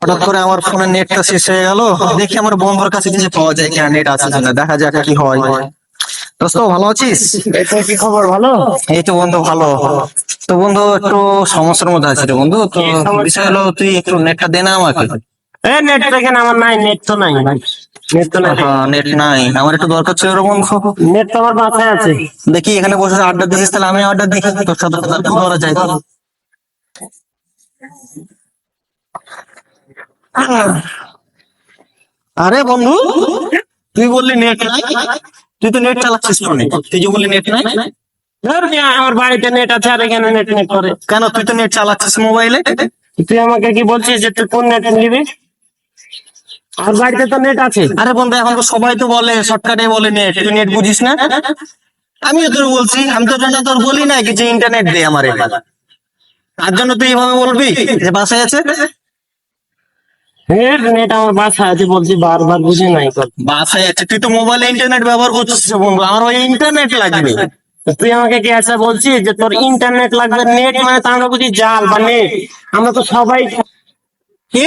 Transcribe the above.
হঠাৎ করে আমার ফোনের নেটটা শেষ হয়ে গেল। দেখি আমার বন্ধুর কাছে কিছু পাওয়া যায় কিনা, নেট আছে কিনা, দেখা যাক কি হয়। দোস্ত ভালো আছিস? এই তো, কি খবর? ভালো। এই তো বন্ধু ভালো। তো বন্ধু একটু সমস্যার মধ্যে আছি রে বন্ধু। তো কি সমস্যা? বিষয় হলো, তুই একটু নেটটা দে না আমাকে। নেট তো এখানে আমার নাই, নেট তো নাই ভাই, নেট তো নাই। হ্যাঁ, নেট নাই, আমার একটু দরকার ছিল রে বন্ধু। নেট তো আমার বাসায় আছে। দেখি এখানে বসে আড্ডা দিছিস, তাহলে আমি আড্ডা দেখি তোর সাথে ধরা যায়। আরে বন্ধু, তুই বললি নেট নাই, তুই তো নেট চালাচ্ছিস ফোনে, তুই যে বললি নেট নাই। ধর মিয়া, আমার বাড়িতে নেট আছে আর এখানে নেট নেট করে। কেন, তুই তো নেট চালাচ্ছিস মোবাইলে। তুই আমাকে কি বলছিস যে তুই কোন নেট নিবি? আমার বাড়িতে তো নেট আছে। আরে বন্ধু, এখন তো সবাই তো বলে, শর্টকাটে বলে নেট, তুই নেট বুঝিস না। আমিও তোর বলছি, আমি তো তোর বলি না কি যে ইন্টারনেট দে আমার এবার। তার জন্য তুই এভাবে বলবি যে বাসায় আছে। নেট আমার বাসায় আছে বলছি, বারবার বুঝে নাই কর। বাসায় আছে, তুই তো মোবাইলে ইন্টারনেট ব্যবহার করছিস রে বন্ধু, আমার ওই ইন্টারনেট লাগবে। তুই আমাকে কি আচ্ছা বলছিস যে তোর ইন্টারনেট লাগবে? নেট মানে তো আমরা বুঝি জাল বা নেট, আমরা তো সবাই। কি?